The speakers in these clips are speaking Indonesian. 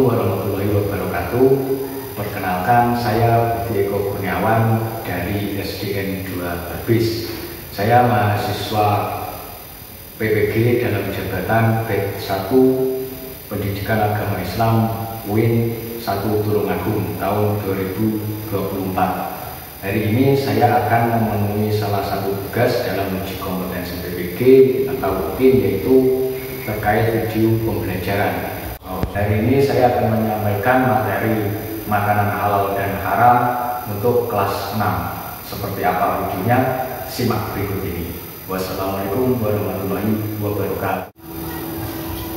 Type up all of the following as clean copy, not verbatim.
warahmatullahi wabarakatuh. Perkenalkan, saya Budi Eko Kurniawan dari SDN 2 Brebes. Saya mahasiswa PPG dalam jabatan BED 1 Pendidikan Agama Islam UIN 1 Tulungagung tahun 2024. Hari ini saya akan memenuhi salah satu tugas dalam uji kompetensi PPG atau UIN, yaitu terkait video pembelajaran. Hari ini saya akan menyampaikan materi makanan halal dan haram untuk kelas 6. Seperti apa videonya? Simak berikut ini. Wassalamualaikum warahmatullahi wabarakatuh.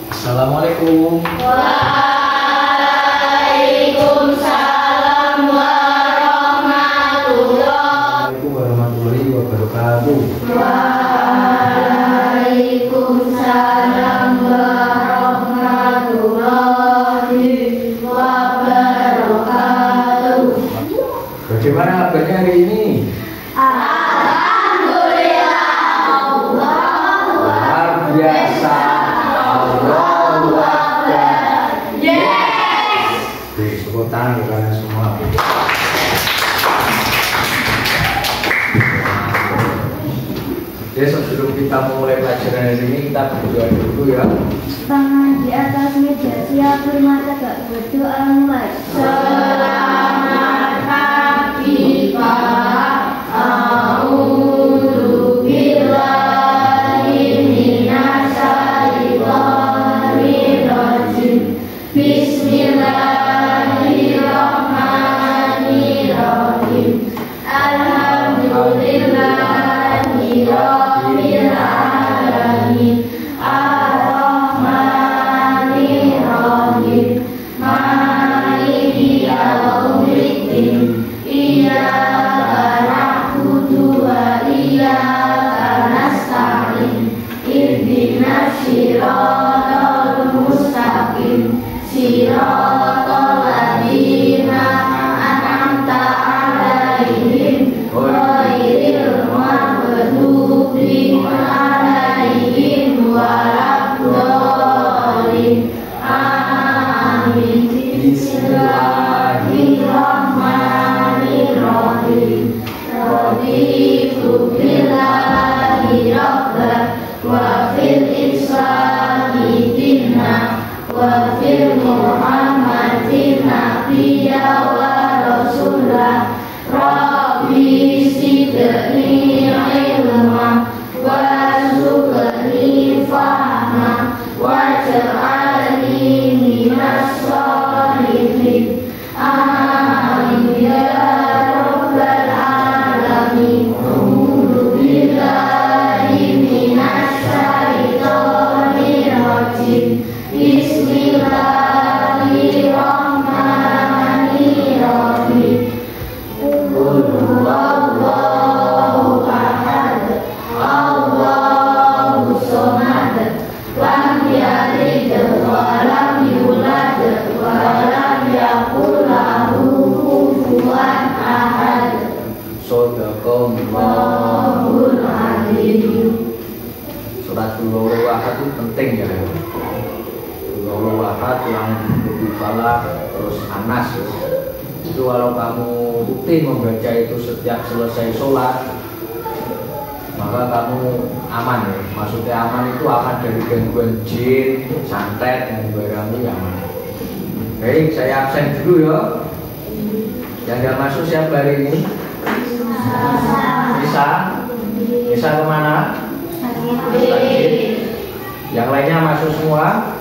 Assalamualaikum. Waalaikumsalam warahmatullahi wabarakatuh. Waalaikumsalam warahmatullahi wabarakatuh. Bagaimana kabarnya hari ini? Alhamdulillah, Allahu Luar biasa. Allahu Akbar. Yes. Tepuk tangan ya kalian semua. Oke, sebelum kita memulai pelajaran hari ini, kita berdoa dulu ya. Tangan di atas meja, siap bermata tak berdoa mulai. Selamat pagi Pak. A'udzu billahi minasyaitonir rajim. Bismillahirrahmanirrahim. Alhamdulillahi rabbil alamin. Ar-Rahmanir-Rahim. Maliki yaumiddin. Iyyaka na'budu wa iyyaka nasta'in. Ihdinas siratal mustaqim. Siratal ladzina an'amta 'alaihim ghairil maghdubi 'alaihim waladdallin. Amin. Bismillahirrahmanirrahim. Raditu billahi rabban wa fil islami dinna wa fil muhammadin nabiyya wa rasulah. Rabbi zidni ilma warzuqni fahma waj'alni minas sholihin. Amin ya rabbal alamin. A'udzu billahi minasyaitonir rajim. Bismillahirrahmanirrahim. Qul huwallahu ahad, Allahus samad, lam yalid wa lam yulad wa lam yakul lahu kufuwan ahad. Shadaqallahul Azim. Surat Qul Ahad itu penting ya. Qul Ahad yang lebih falak, terus Anas ya. Itu kalau kamu rutin membaca itu setiap selesai sholat, maka kamu aman ya. Maksudnya aman itu aman dari gangguan jin, santet, dan barangnya aman. Baik, saya absen dulu ya. Yang gak masuk siapa hari ini? Bisa? Bisa kemana? Yang lainnya masuk semua?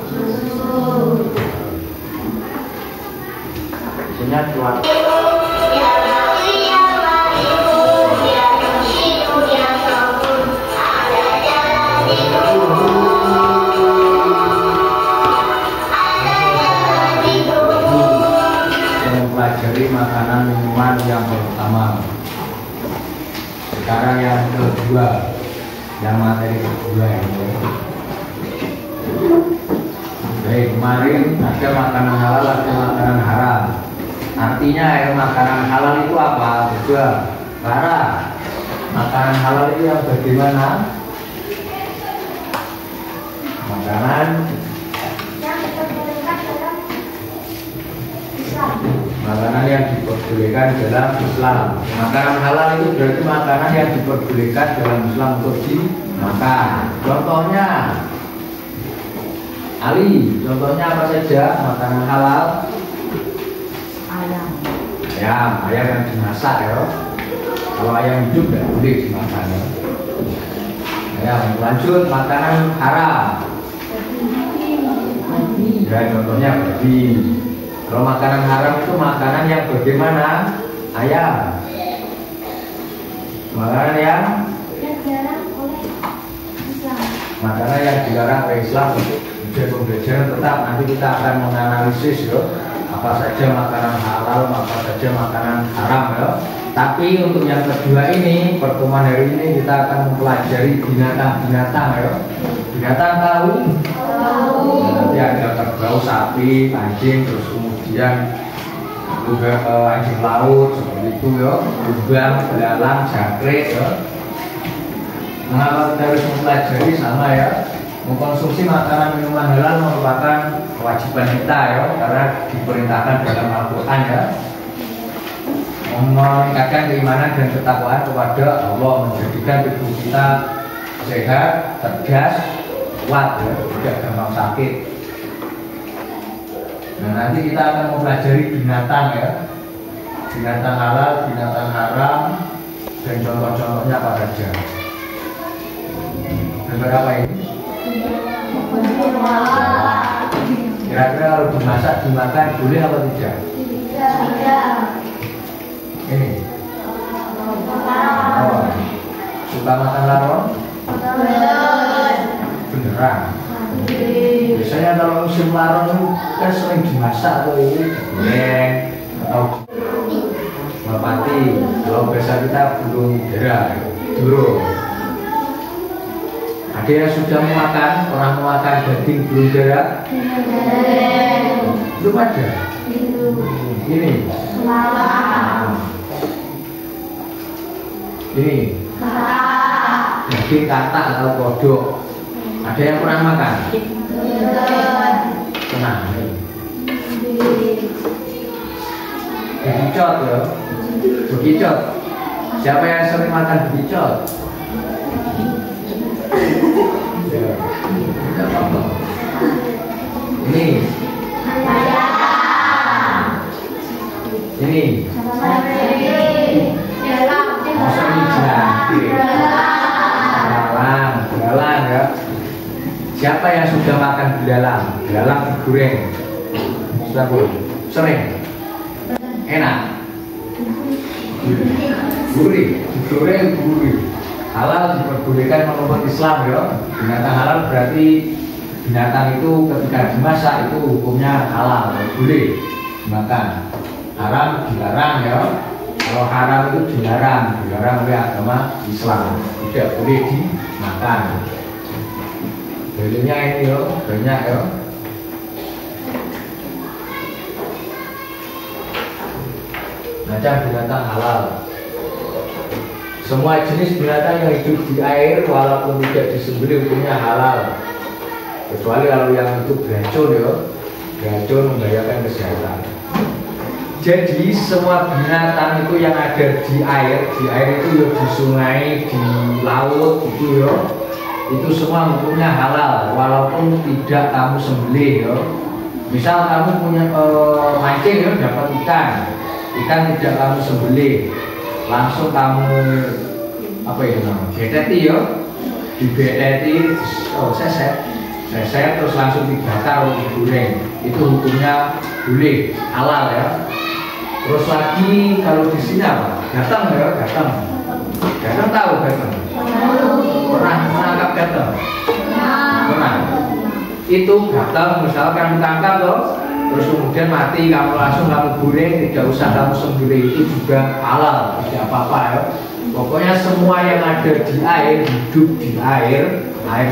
Punya tuan. Mempelajari makanan minuman yang pertama. Sekarang yang kedua, yang materi kedua ini. Baik, kemarin ada makanan halal, ada makanan haram. Artinya makanan halal itu apa? Kedua, Clara, makanan halal itu yang bagaimana? Makanan diperbolehkan dalam Islam. Makanan halal itu berarti makanan yang diperbolehkan dalam Islam untuk dimakan. Contohnya Ali, contohnya apa saja makanan halal? Ayam yang dimasak ya. Kalau ayam hidup tidak boleh dimakan ya. Ayam. Lanjut makanan haram. Ya contohnya babi. Kalau makanan haram itu makanan yang bagaimana? Ayam. Makanan yang dilarang oleh Islam. Makanan yang dilarang oleh Islam. Pembelajaran tetap nanti kita akan menganalisis ya, apa saja makanan halal, apa saja makanan haram ya. Tapi untuk yang kedua ini, pertemuan hari ini kita akan mempelajari binatang-binatang ya. Binatang tahu? Nanti ada kerbau, sapi, anjing, terus kemudian juga anjing laut seperti itu ya, lubang, belalang, jangkrik ya. Mengapa kita harus mempelajari sama ya? Mengkonsumsi makanan minuman halal merupakan kewajiban kita ya, karena diperintahkan dalam Al-Quran ya, meningkatkan keimanan dan ketakwaan kepada Allah, menjadikan tubuh kita sehat, tegas, kuat ya, tidak gampang sakit. Nah nanti kita akan mempelajari binatang ya, binatang halal, binatang haram, dan contoh-contohnya apa saja. Beberapa ini kira-kira kalau dimasak, dimakan boleh atau tidak? Tidak. Ini suka makan laron? Beneran? Biasanya kalau musim laron itu kan sering dimasak atau ini digoreng atau merpati. Kalau biasa kita burung dara, burung. Ada yang sudah memakan, pernah memakan daging burung dara? Belum ada. Ini. Ini. Daging katak atau kodok. Ada yang pernah makan? Pernah. Bekicot ya. Bekicot. Siapa yang sering makan bekicot? Ya. Tidak apa-apa. Ini. Ini. Belalang ya. Siapa yang sudah makan belalang? Belalang digoreng. Sudah belum? Sering. Enak. Gurih. Digoreng gurih. Halal diperbolehkan menurut Islam ya. Binatang halal berarti binatang itu ketika dimasak itu hukumnya halal, boleh dimakan. Haram dilarang ya. Kalau haram itu dilarang oleh agama Islam, tidak boleh dimakan. Dalilnya ini yo, banyak yo. Macam binatang halal. Semua jenis binatang yang hidup di air walaupun tidak disembelih hukumnya halal. Kecuali kalau yang itu beracun ya, beracun membahayakan kesehatan. Jadi semua binatang itu yang ada di air itu ya, di sungai, di laut itu ya, itu semua hukumnya halal walaupun tidak kamu sembelih ya. Misal kamu punya mancing ya, dapat ikan tidak kamu sembelih, langsung kamu apa itu namanya, beteti ya, dibeteti, seset terus langsung dibakar atau digoreng, itu hukumnya boleh, halal ya. Terus lagi kalau di sini apa? Datang ya, datang tahu datang? Pernah menangkap datang? Pernah. Itu datang misalkan tangkap loh, terus kemudian mati, kamu langsung kamu goreng, tidak usah kamu sembelih, itu juga halal, tidak apa-apa ya. Pokoknya semua yang ada di air, hidup di air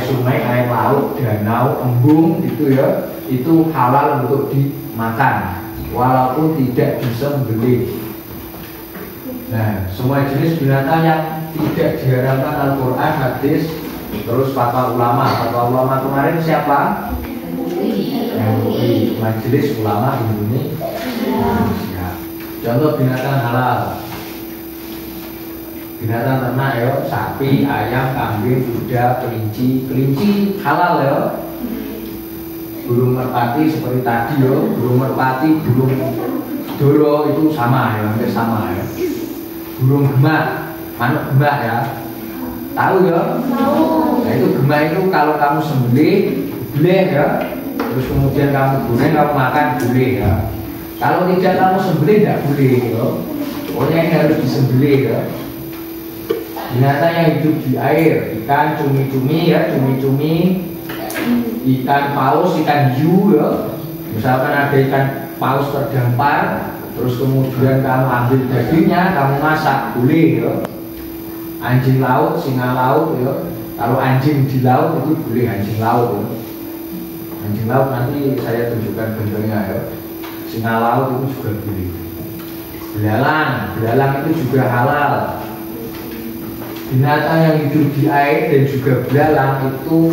sungai, air laut, danau, embung gitu ya, itu halal untuk dimakan walaupun tidak disembelih. Nah, semua jenis binatang yang tidak diharamkan Al-Quran, hadis, terus fatwa ulama kemarin siapa? MUI, Majelis Ulama Indonesia. Contoh binatang halal. Binatang ternak ya, sapi, ayam, kambing, kuda, kelinci. Kelinci halal ya. Burung merpati seperti tadi ya, burung merpati, burung doro itu sama ya, hampir sama ya. Burung gemak, manuk gemak ya. Tahu ya? Tahu. Nah itu gemak itu kalau kamu sembelih boleh ya. Terus kemudian kamu goreng, kamu makan boleh ya. Kalau tidak kamu sembelih tidak boleh ya. Pokoknya ini harus disembelih ya. Binatang yang hidup di air, ikan cumi-cumi ya, cumi-cumi, ikan paus, ikan hiu ya. Misalkan ada ikan paus terdampar, terus kemudian kamu ambil dagingnya, kamu masak boleh ya. Anjing laut, singa laut ya. Kalau anjing di laut itu boleh anjing laut ya. Anjing laut nanti saya tunjukkan bentuknya ya. Singa laut itu juga boleh. Belalang itu juga halal. Binatang yang hidup di air dan juga belalang itu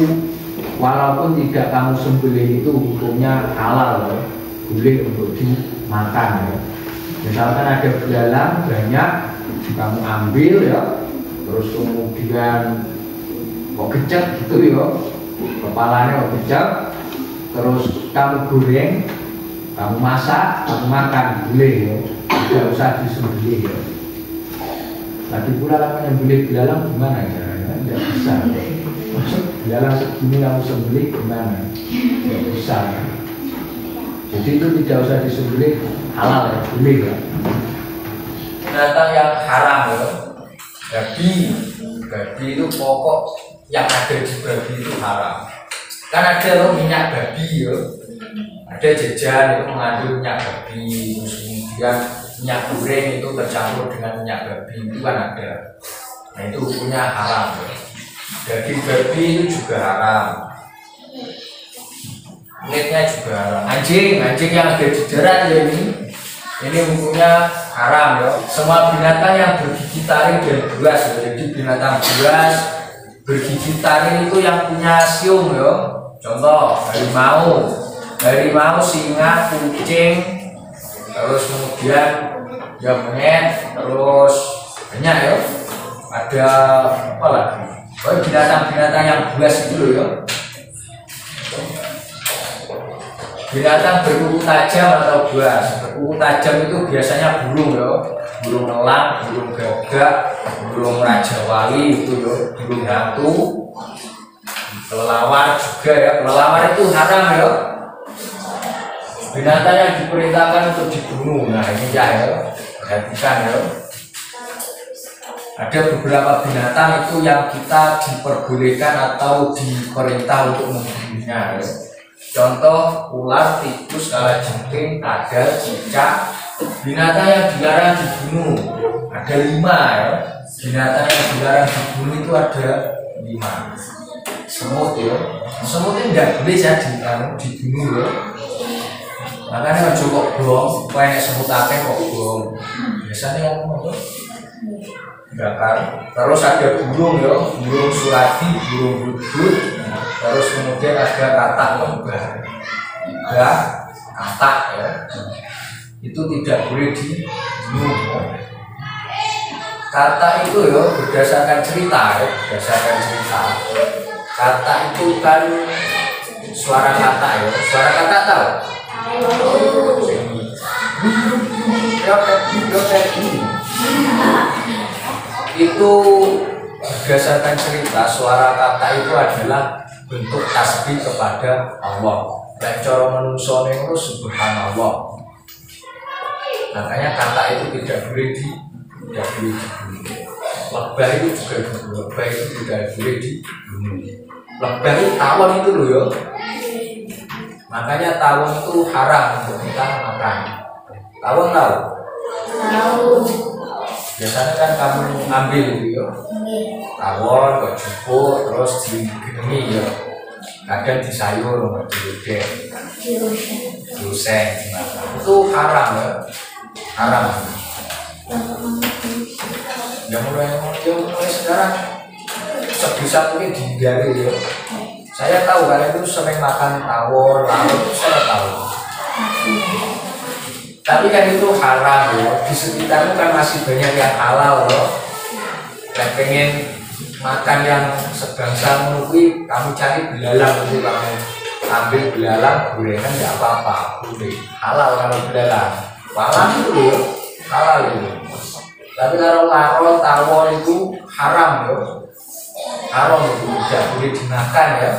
walaupun tidak kamu sembelih itu hukumnya halal ya. Boleh untuk dimakan ya. Misalkan ada belalang banyak, kamu ambil ya, terus kemudian kok gecek gitu ya, kepalanya kok gecek, terus kamu goreng, kamu masak, kamu makan boleh ya, tidak usah disembelih ya. Lagi pula kalau menyembelih belalang gimana caranya? Tidak bisa. Maksud belalang segini kamu sembelih gimana? Tidak bisa. Jadi itu tidak usah disembelih, halal ya, boleh ya. Binatang yang haram ya, babi itu pokok yang ada di babi itu haram. Kan ada loh minyak babi ya, ada jajan itu mengandung minyak babi, terus kemudian minyak goreng itu tercampur dengan minyak babi itu kan ada. Nah itu hukumnya haram ya. Daging babi itu juga haram. Kulitnya juga haram. Anjing yang ada di darat ya ini hukumnya haram ya. Semua binatang yang bergigi taring dan buas ya. Jadi binatang buas bergigi taring itu yang punya siung ya. Contoh harimau, singa, kucing, terus kemudian ya monyet, terus banyak ya. Ada apa lagi? Oh binatang-binatang yang buas itu loh ya. Binatang berkuku tajam atau buas. Berkuku tajam itu biasanya burung ya, burung elang, burung gagak, burung raja wali itu ya, burung hantu, kelelawar juga ya. Kelelawar itu haram ya. Binatang yang diperintahkan untuk dibunuh. Nah ini ya, perhatikan ya. Ada beberapa binatang itu yang kita diperbolehkan atau diperintah untuk membunuhnya ya. Contoh ular, tikus, kalajengking, kadal, cicak. Binatang yang dilarang dibunuh ada 5 ya. Binatang yang dilarang dibunuh itu ada 5. Semut ya, semut itu tidak boleh jadi dibunuh ya. Makanya cukup bom, kayak semut akeh kok bom. Biasanya yang apa? Bakar. Terus ada burung ya, burung surati, burung hudhud. Terus kemudian ada katak lembah, katak ya, itu tidak boleh dibunuh. Katak itu ya berdasarkan cerita ya, Katak itu kan suara katak ya, suara katak tahu? Itu berdasarkan cerita suara katak itu adalah bentuk tasbih kepada Allah. Dan cara menungso itu subhanallah. Makanya kata itu tidak boleh dibunuh. Lebah itu juga lebah itu tidak boleh dibunuh. Lebah itu tawon itu loh ya. Makanya tawon itu haram untuk kita makan. Tawon tahu? Tahu. Biasanya kan kamu ambil gitu ya. Tawon, kok jupuk, terus digini ya. Kadang di sayur, kok dirudek, diuseng, itu haram ya. Haram. Yang mulai sekarang sebisa mungkin dihindari ya. Saya tahu kalian itu sering makan tawon, laut, saya tahu. Tapi kan itu haram ya. Di sekitarmu kan masih banyak yang halal loh. Dan pengen makan yang sebangsa menurut kamu cari belalang itu, kamu ambil belalang gorengan nggak apa-apa, boleh halal kalau belalang. Walang itu ya halal itu. Tapi kalau laro tawon itu haram ya. Haram itu tidak boleh dimakan ya.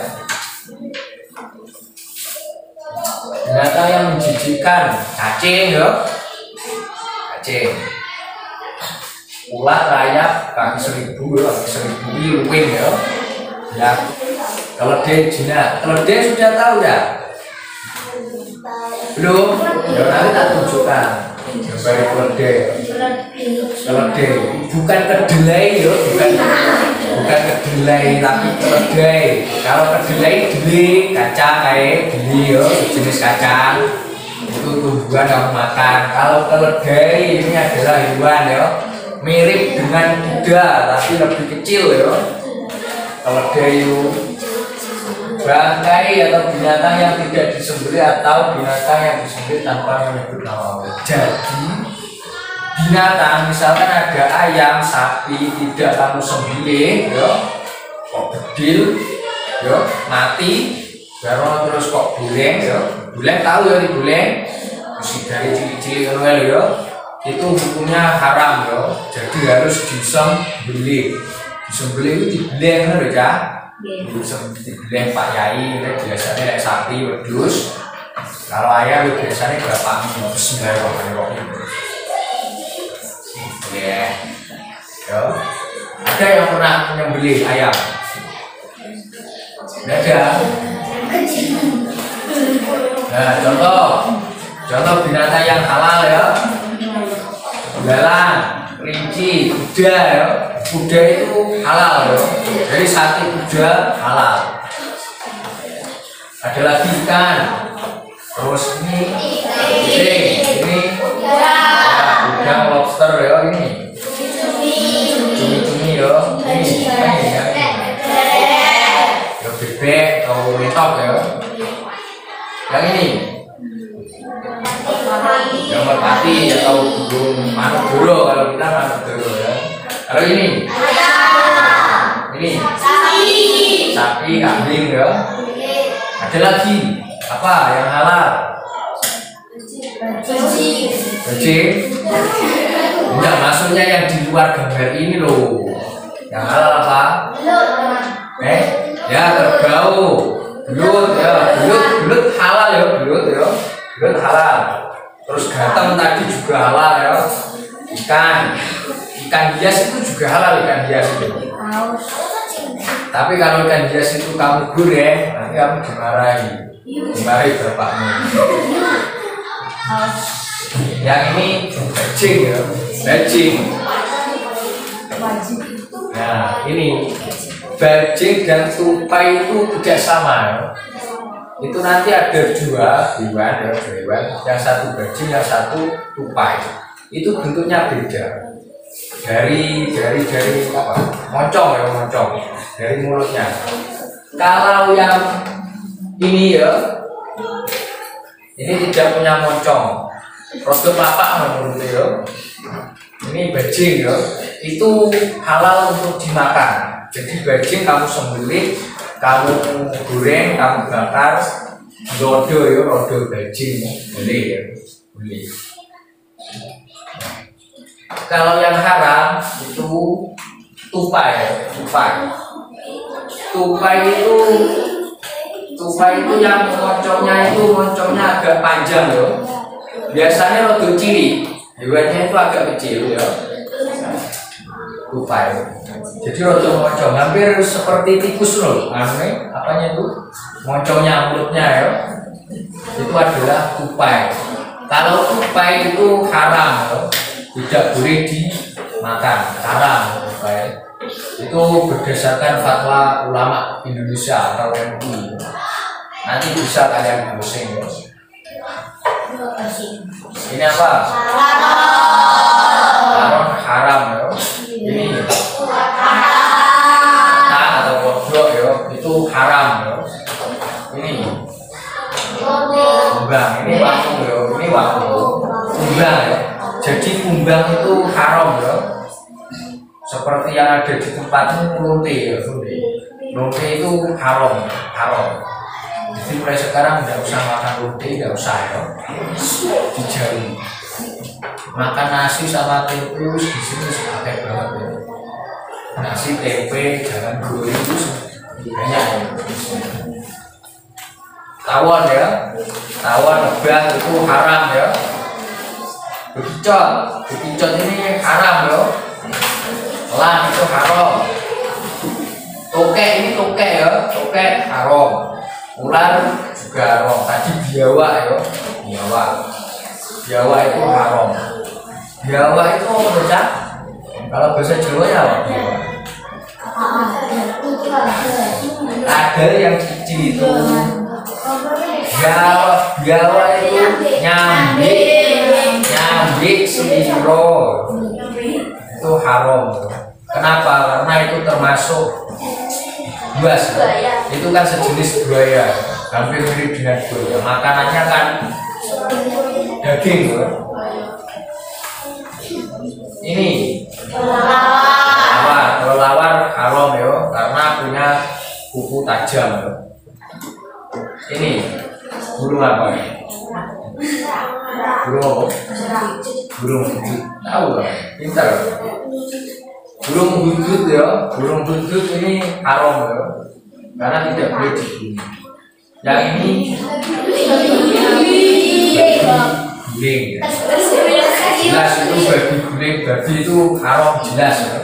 Binatang yang menjijikkan, cacing ya, cacing. Ulat, rayap, kaki 1000 ya, kaki 1000 iluwing ya. Ya, keledai jinak, keledai sudah tahu ya? Belum? Ya nanti tak tunjukkan. Gambar keledai. Keledai, bukan kedelai ya, bukan kedelai tapi keledai. Kalau kedelai deli, kacang kayak deli ya, jenis kacang. Itu tumbuhan kamu makan. Kalau keledai ini adalah hewan ya, mirip dengan kuda tapi lebih kecil ya. Keledai itu bangkai atau binatang yang tidak disembelih atau binatang yang disembelih tanpa menyebut nama Allah. Jadi binatang misalkan ada ayam, sapi tidak kamu sembelih, ya, kok bedil, ya, mati, baru terus kok buleng, ya, buleng tahu ya di buleng, mesti dari cili-cili kan ya, itu hukumnya haram ya, jadi harus disembelih. Disembelih itu dibeleng kan ya, dibeleng Pak Yai, biasanya kayak sapi wedus, kalau ayam biasanya berapa Bismillahirrahmanirrahim. Ya, yo. Ada yang pernah menyembelih ayam? Ada. Nah, contoh binatang yang halal ya, belalang, kelinci, kuda ya. Kuda itu halal ya. Jadi sate kuda halal. Ada lagi ikan. Terus ini udang, lobster ya, ini cumi-cumi ya, ini ya, bebek atau letok ya, yang ini yang merpati atau burung manuk doro, kalau kita manuk doro ya. Kalau ini sapi, kambing ya. Ada lagi apa yang halal? Bajing. Enggak, maksudnya yang di luar gambar ini loh. Yang halal apa? Ya kerbau, belut ya, belut halal ya, belut halal. Terus ganteng tadi juga halal ya. Ikan hias itu juga halal, ikan hias itu. Tapi kalau ikan hias itu kamu goreng, nanti kamu dimarahi bapakmu. Yang ini bajing ya, bajing. Nah ini bajing dan tupai itu tidak sama ya. Itu nanti ada dua hewan ya, yang satu bajing, yang satu tupai. Itu bentuknya beda. Dari apa? Moncong ya, moncong dari mulutnya. Kalau yang ini ya, ini tidak punya moncong. Rodo papak menurut ya. Ini bajing ya, itu halal untuk dimakan. Jadi bajing kamu sembelih, kamu goreng, kamu bakar, rodo ya, rodo bajing boleh ya, boleh. Kalau yang haram itu tupai. Tupai itu yang moncongnya agak panjang ya. Biasanya rodo cili, hewannya itu agak kecil ya. Tupai. Jadi rodo moncong hampir seperti tikus loh. Apanya itu? Moncongnya, mulutnya ya. Itu adalah tupai. Kalau tupai itu haram ya. Tidak boleh dimakan, haram tupai. Itu berdasarkan fatwa ulama Indonesia atau MUI. Nanti bisa kalian browsing ya. Ini apa? Haram ya. Ini atau kodok ya, itu haram ya. Ini kembang, ini waktu ya, ini waktu. kumbang ya. Jadi kumbang itu haram ya. Seperti yang ada di tempatmu lonte ya, lonte itu haram, haram. Jadi mulai sekarang tidak usah makan lonte, tidak usah ya, dijauhi. Makan nasi sama tempe di sini pakai banget ya. Nasi tempe jangan goreng itu banyak ya. Tawon ya, tawon lebah itu haram ya. Bekicot, bekicot ini haram ya. Elang itu haram. Tokek ini tokek ya, tokek haram. Ular juga haram. Tadi biawak ya, biawak. Biawak itu haram. Biawak itu apa baca? Kalau bahasa Jawa ya apa? Ada yang cici itu. Biawak itu nyambik seliro. Itu haram. Kenapa? Karena itu termasuk buas. Itu kan sejenis buaya, hampir mirip dengan buaya. Makanannya kan daging. Ini lawar. Kalau lawar haram ya, karena punya kuku tajam ya. Ini burung apa? Burung apa? Burung hudud. Tahu lah, pintar. Burung hudud ya, burung hudud ini haram ya, karena tidak boleh dibunuh. Yang ini guling ya. Jelas itu babi guling, babi itu haram jelas ya.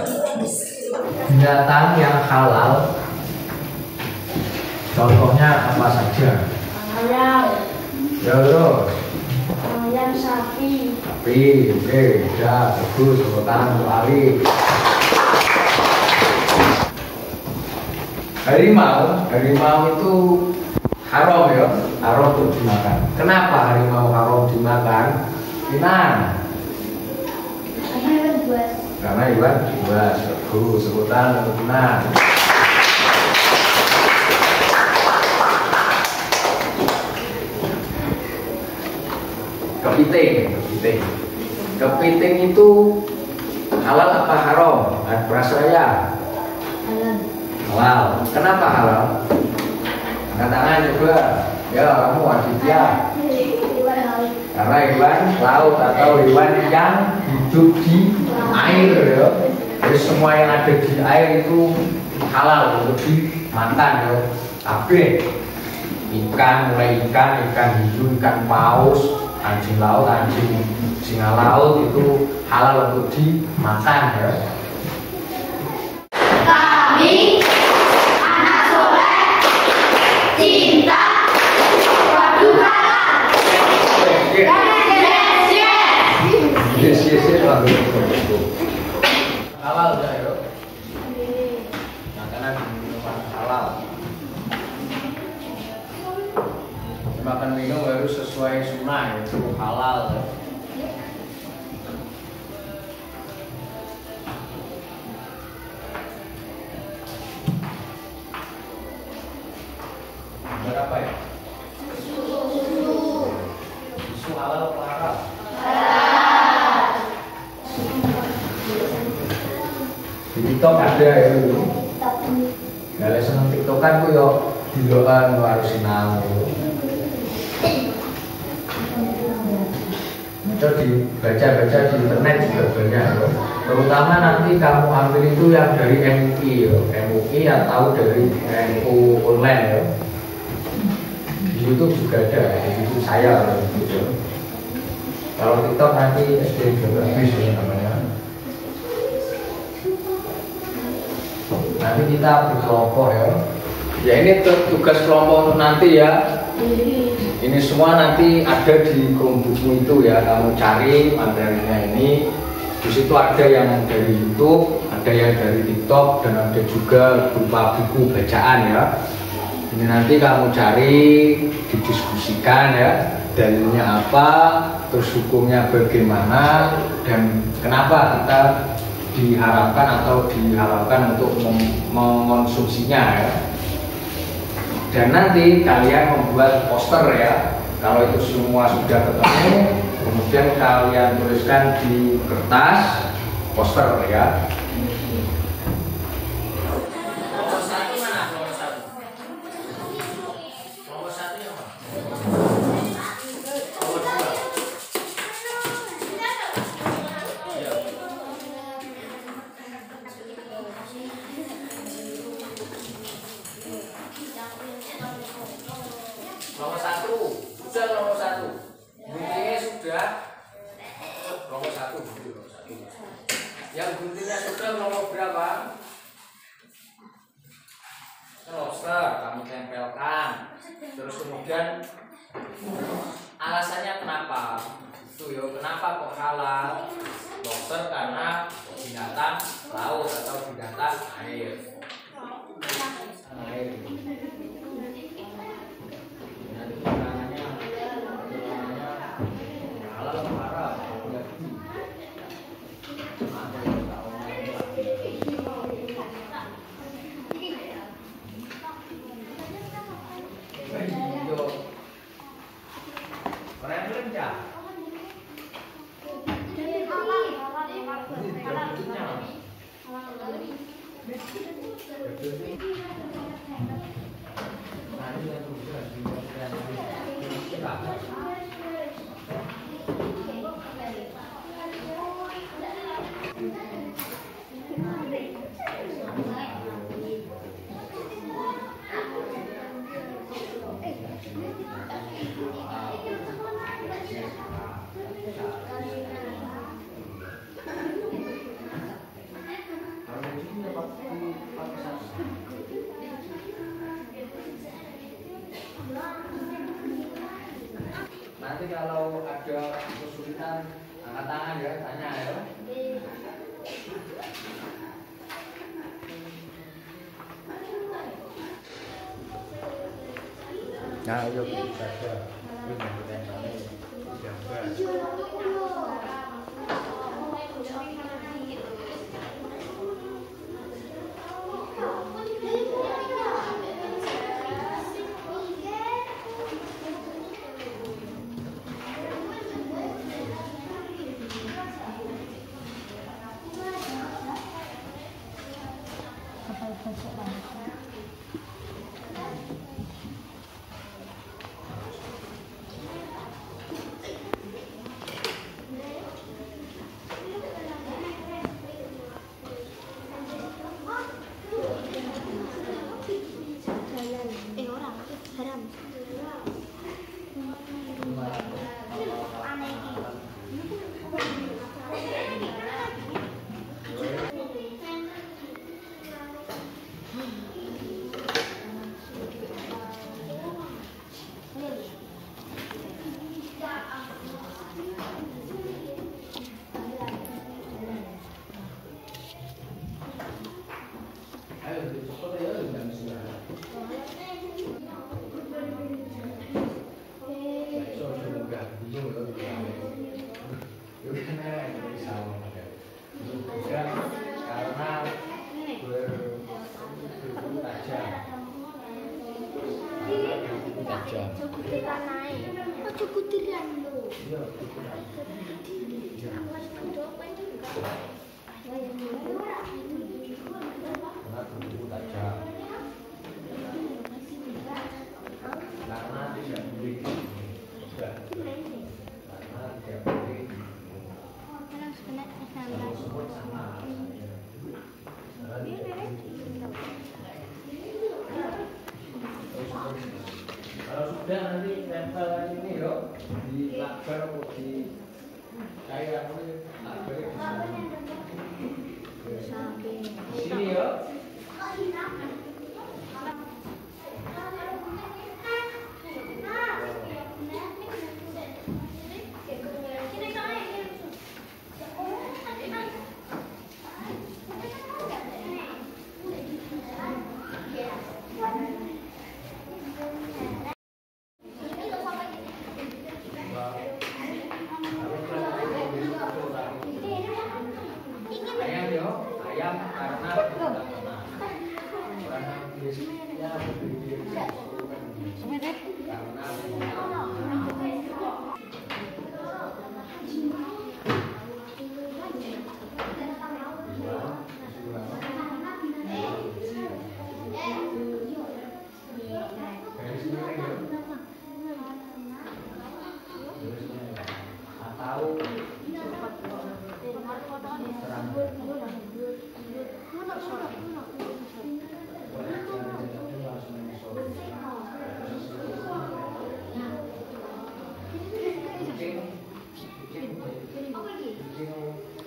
Binatang yang halal, contohnya apa saja? Ayam. Ya terus. Ayam sapi. Sapi, oke, ya bagus, sebutan lari. Harimau, harimau itu haram ya, haram untuk dimakan. Kenapa harimau haram dimakan? Gimana? Karena hewan buas, bagus, sebutan benar. Kepiting, kepiting. Kepiting itu halal apa haram? Prasraya. Halal. Kenapa halal? Angkat tangan juga. Ya, kamu Aditya. Karena hewan laut atau hewan yang hidup di air ya. Jadi semua yang ada di air itu halal untuk dimakan ya. Tapi ikan, mulai ikan, ikan hiu, ikan paus, anjing laut, anjing singa laut itu halal untuk dimakan ya. Kami anak soleh cinta produk halal. Halal ya, makanan minuman halal. Makan minum harus sesuai sunnah, itu halal ya. Berapa ya? Susu halal apa haram? Di TikTok ada ya itu. Kalau seneng TikTokan ku yo dilokan harus sinau. Dibaca-baca di internet juga banyak ya. Terutama nanti kamu ambil itu yang dari MUI ya. MUI atau dari NU online ya. Di YouTube juga ada, di YouTube saya gitu. Kalau TikTok nanti SD Geografis ya namanya. Nanti kita berkelompok ya. Ya ini tugas kelompok untuk nanti ya. Ini semua nanti ada di Chromebookmu itu ya. Kamu cari materinya ini. Di situ ada yang dari YouTube, ada yang dari TikTok, dan ada juga berupa buku bacaan ya. Ini nanti kamu cari, didiskusikan ya. Dalilnya apa, terus hukumnya bagaimana, dan kenapa kita diharapkan atau diharapkan untuk mengonsumsinya ya. Dan nanti kalian membuat poster ya. Kalau itu semua sudah ketemu, Kemudian kalian tuliskan di kertas poster ya. Nomor 1 mana? Nomor 1. Nomor 1 yang mana? Nomor 2. Ya. Nomor 1. Sudah nomor 1. Guntingnya sudah. Nomor 1. Yang guntingnya sudah nomor berapa? Lobster kamu tempelkan. Terus kemudian alasannya kenapa? Itu yo, kenapa kok halal? Lobster karena binatang laut atau binatang air. Air. Nanti keterangannya halal atau haram? Nanti kalau ada kesulitan angkat tangan ya, tanya ya. Nah, yuk kita coba. Ini yang kalau sudah nanti tempel ini yuk di lakbar atau di kayak apa nih lakbar di sini yuk.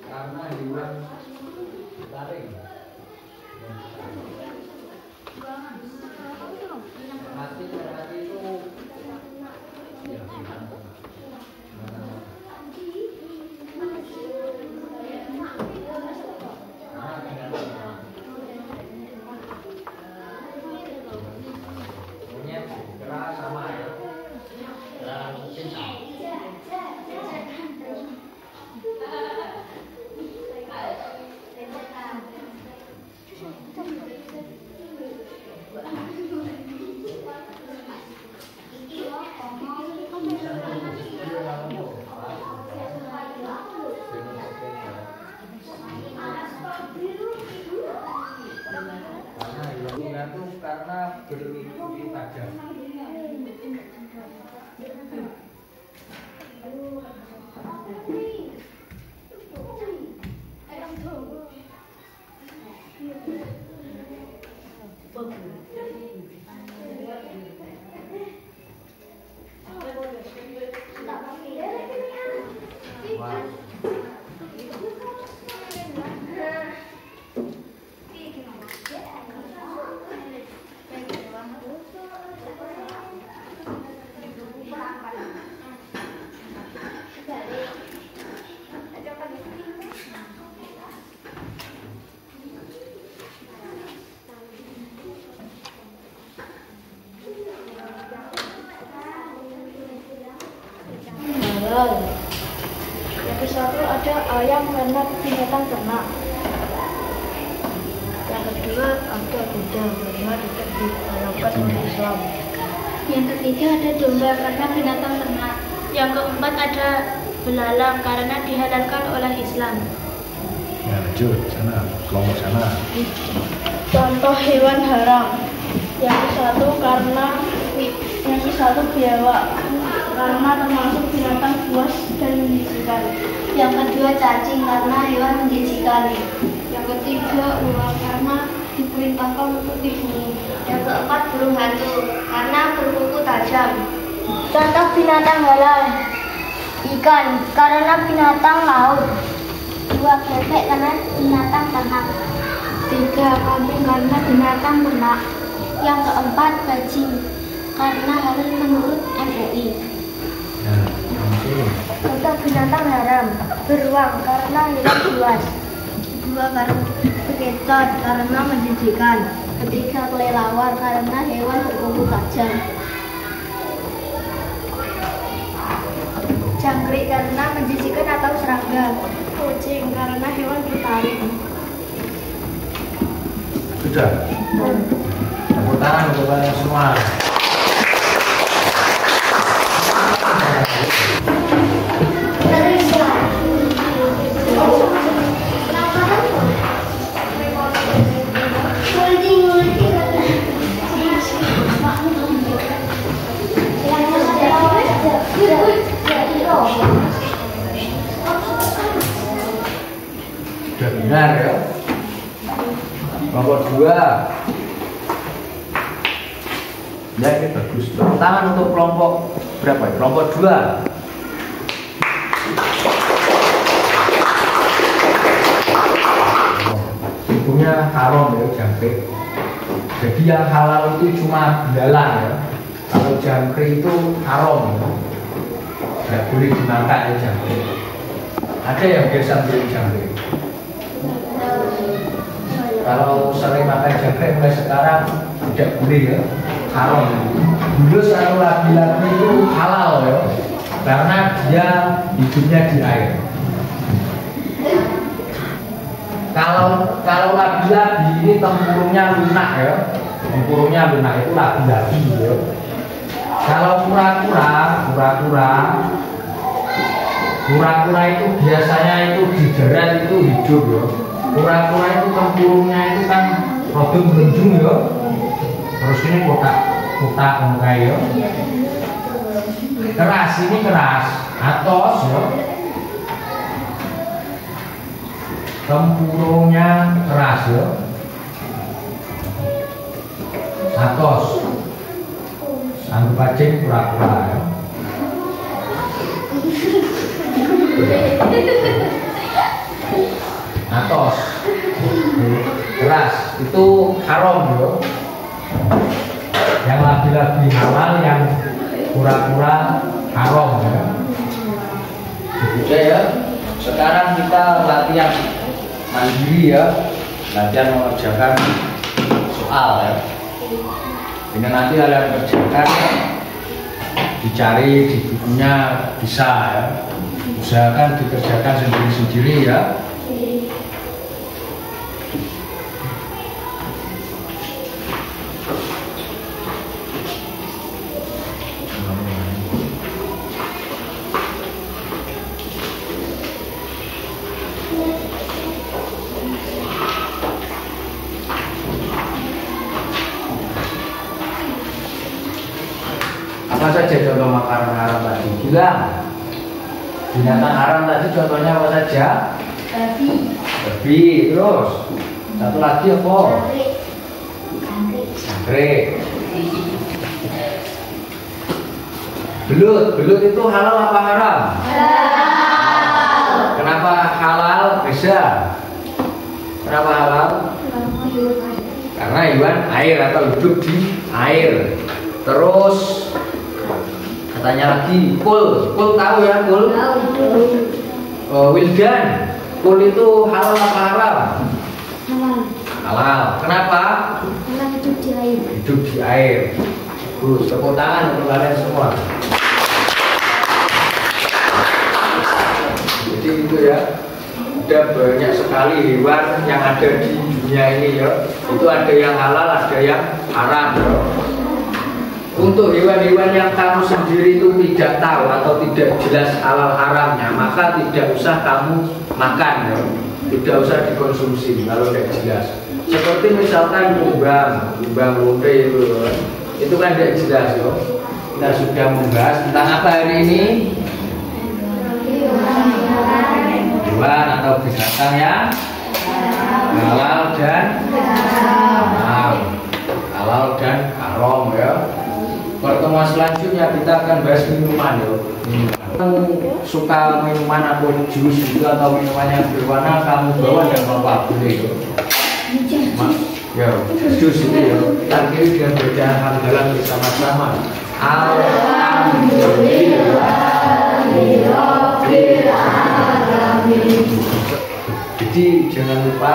Karena hewan taring. Mati itu ya monyet keras sama ya. Dan mungkin karena berkuku tajam. Yang satu ada ayam karena binatang ternak. Yang kedua ada kuda karena tidak dihalalkan oleh Islam. Yang ketiga ada domba karena binatang ternak. Yang keempat ada belalang karena dihalalkan oleh Islam. Ya, lanjut sana, kelompok sana. Contoh hewan haram. Yang satu biawak karena termasuk binatang buas dan menjijikan. Yang kedua cacing karena hewan menjijikan. Yang ketiga ular karena diperintahkan untuk dibunuh. Yang keempat burung hantu karena berkuku tajam. Contoh binatang halal: ikan karena binatang laut, 2 bebek karena binatang ternak. 3 kambing karena binatang ternak. Yang keempat bajing karena halal menurut MUI. Ya, langsung. Contoh binatang haram: beruang karena hewan buas. 2 bekicot karena menjijikan. 3 kelelawar karena hewan berkuku tajam. Jangkrik karena menjijikan atau serangga. Kucing karena hewan bertaring. Sudah. Tepuk tangan untuk kalian semua. Sudah benar ya. Kelompok 2. Ya, ini bagus. Tepuk tangan untuk kelompok berapa ya? Kelompok 2. Hukumnya haram ya jangkrik. Jadi yang halal itu cuma belalang ya. Kalau jangkrik itu haram ya. Tidak boleh dimakan ya jangkrik. Ada yang biasa beli jangkrik. Kalau sering makan jangkrik mulai sekarang tidak boleh ya, haram. Dulu kalau labi-labi itu halal ya, karena dia hidupnya di air. Kalau labi-labi ini tempurungnya lunak ya, tempurungnya lunak itu labi-labi ya. Kalau kura-kura itu biasanya itu di darat itu hidup ya. Kura-kura itu tempurungnya itu kan rodong melendung ya. Terus ini kotak ongkai ya. Keras, ini keras, atos ya. Tempurungnya keras ya. Atos. Anu bajing kura-kura ya. Atos. Keras itu haram ya. Yang lagi-lagi halal, yang kura-kura haram ya. Oke ya. Sekarang kita latihan mandiri ya. Latihan mengerjakan soal ya. Ini nanti kalian kerjakan, dicari di bukunya bisa ya. Usahakan dikerjakan sendiri-sendiri ya. Apa saja contoh makanan haram tadi? Bilang. Binatang haram tadi contohnya apa saja? Babi. Terus satu lagi apa? Anggrek. Belut. Belut itu halal apa haram? Halal. Kenapa halal? Reza. Kenapa halal? Karena hewan air atau hidup di air. Terus katanya lagi kul tahu ya kul? Wildan, kul itu halal apa haram? Halal. Kenapa? Karena hidup di air. Hidup di air. Terus tepuk tangan untuk kalian semua. Jadi itu ya. Ada banyak sekali hewan yang ada di dunia ini ya. Itu ada yang halal, ada yang haram ya. Untuk hewan-hewan yang kamu sendiri itu tidak tahu atau tidak jelas halal haramnya, maka tidak usah kamu makan ya. Tidak usah dikonsumsi kalau tidak jelas. Seperti misalkan kumbang lonte itu kan tidak jelas ya. Kita sudah membahas tentang apa hari ini? Hewan atau binatang yang halal dan haram. Halal dan haram ya. Pertemuan selanjutnya kita akan bahas minuman ya. Suka minuman atau jus itu atau minuman yang berwarna kamu bawa dan bapak boleh ya. Ya, jus itu ya. Kita akhiri dengan bacaan hamdalah bersama-sama. Jadi jangan lupa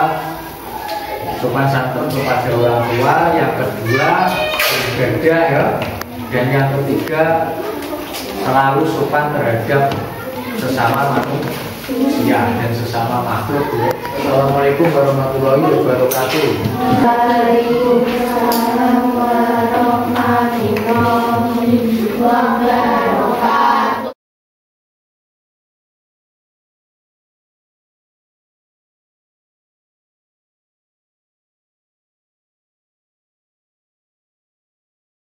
sopan santun kepada orang tua. Yang kedua beribadah ya. Dan yang ketiga selalu sopan terhadap sesama manusia dan sesama makhluk ya. Assalamualaikum warahmatullahi wabarakatuh. Waalaikumsalam warahmatullahi wabarakatuh.